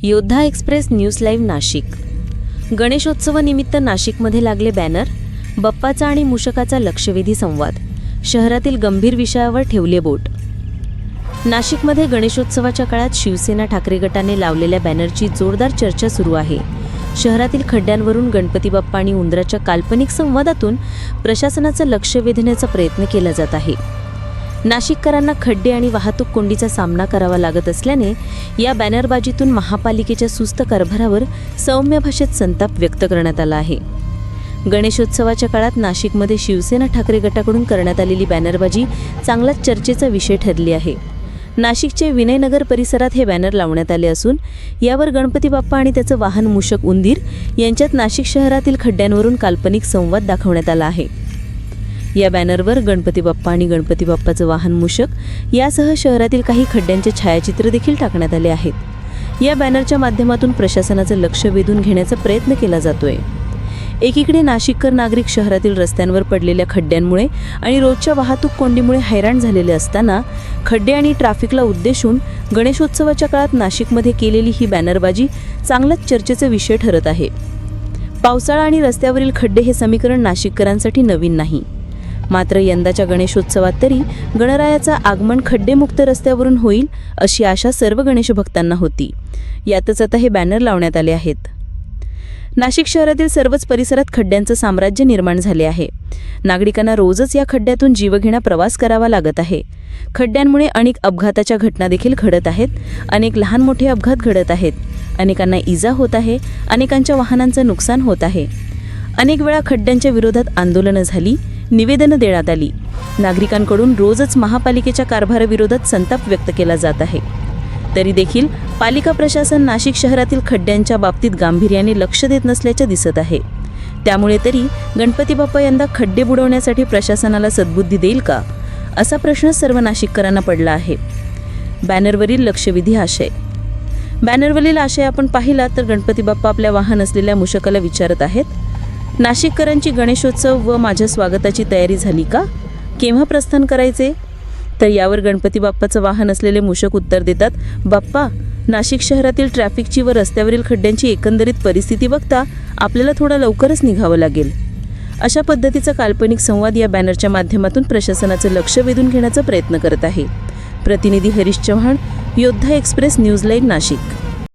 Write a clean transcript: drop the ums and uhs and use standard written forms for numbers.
योद्धा express news live Nashik. गणेशोत्सवानिमित्त नाशिकमध्ये लागले बॅनर, बाप्पाचा आणि मूषकाचा लक्षवेधी संवाद, शहरातील गंभीर विषयावर ठेवले बोट। नाशिकमध्ये गणेशोत्सवाच्या काळात शिवसेना ठाकरे गटाने लावलेल्या बॅनरची जोरदार चर्चा सुरू आहे। शहरातील खड्ड्यांवरून गणपती बाप्पा आणि उंदराच्या काल्पनिक संवादातून प्रशासनाचं लक्ष वेधण्याचा प्रयत्न केला जात आहे। नाशिककरांना खड्डे आणि वाहतूक कोंडीचा सामना करावा लागत असल्याने या बॅनरबाजीतून महापालिकेच्या सुस्त कारभारावर सौम्य भाषेत संताप व्यक्त करण्यात आला आहे। गणेशोत्सवाच्या काळात नाशिकमध्ये शिवसेना ठाकरे गटाकडून करण्यात आलेली बॅनरबाजी चांगलाच चर्चेचा विषय ठरली आहे। नाशिकचे विनयनगर परिसरात हे बॅनर लावण्यात आले असून यावर गणपती बाप्पा आणि त्याचं वाहन मूषक उंदीर यांच्यात नाशिक शहरातील खड्ड्यांवरून काल्पनिक संवाद दाखवण्यात आला आहे। या बॅनरवर गणपती बाप्पा आणि गणपती बाप्पाचं वाहन मूषक यासह शहरातील काही खड्ड्यांचे छायाचित्र देखील टाकण्यात आले आहेत। या बॅनरच्या माध्यमातून प्रशासनाचं लक्ष वेधून घेण्याचा प्रयत्न केला जातोय। एकीकडे नाशिककर नागरिक शहरातील रस्त्यांवर पडलेल्या खड्ड्यांमुळे आणि रोजच्या वाहतूक कोंडीमुळे हैराण झालेले असताना खड्डे आणि ट्रॅफिकला उद्देशून गणेशोत्सवाच्या काळात नाशिकमध्ये केलेली ही बॅनरबाजी चांगलाच चर्चेचा विषय ठरत आहे। पावसाळा आणि रस्त्यावरील खड्डे हे समीकरण नाशिककरांसाठी नवीन नाही, मात्र यंदाच्या गणेशोत्सवात तरी गणरायाचं आगमन खड्डेमुक्त रस्त्यावरून होईल अशी आशा सर्व गणेश भक्तांना होती। यातच आता हे बॅनर लावण्यात आले आहेत। नाशिक शहरातील सर्वच परिसरात खड्ड्यांचं साम्राज्य निर्माण झाले आहे। नागरिकांना रोजच या खड्ड्यातून जीवघेणा प्रवास करावा लागत आहे। खड्ड्यांमुळे अनेक अपघाताच्या घटना देखील घडत आहेत। अनेक लहान मोठे अपघात घडत आहेत। अनेकांना इजा होत आहे। अनेकांच्या वाहनांचं नुकसान होत आहे। अनेक वेळा खड्ड्यांच्या विरोधात आंदोलनं झाली, निवेदनं देण्यात आली। नागरिकांकडून रोजच महापालिकेच्या कारभाराविरोधात संताप व्यक्त केला जात आहे। तरी देखील पालिका प्रशासन नाशिक शहरातील खड्ड्यांच्या बाबतीत गांभीर्याने लक्ष देत नसल्याचे दिसत आहे। त्यामुळे तरी गणपती बाप्पा यंदा खड्डे बुडवण्यासाठी प्रशासनाला सद्बुद्धी देईल का, असा प्रश्न सर्व नाशिककरांना पडला आहे। बॅनरवरील लक्षवेधी आशय। बॅनरवरील आशय आपण पाहिला तर गणपती बाप्पा आपल्या वाहन असलेल्या मूषकाला विचारत आहेत, नाशिककरांची गणेशोत्सव व माझ्या स्वागताची तयारी झाली का, केव्हा प्रस्थान करायचे? तर यावर गणपती बाप्पाचं वाहन असलेले मूषक उत्तर देतात, बाप्पा, नाशिक शहरातील ट्रॅफिकची व रस्त्यावरील खड्ड्यांची एकंदरीत परिस्थिती बघता आपल्याला थोडा लवकरच निघावं लागेल। अशा पद्धतीचा काल्पनिक संवाद या बॅनरच्या माध्यमातून प्रशासनाचं लक्ष वेधून घेण्याचा प्रयत्न करत आहे। प्रतिनिधी हरीश चव्हाण, योद्धा एक्सप्रेस न्यूज लाईव्ह नाशिक।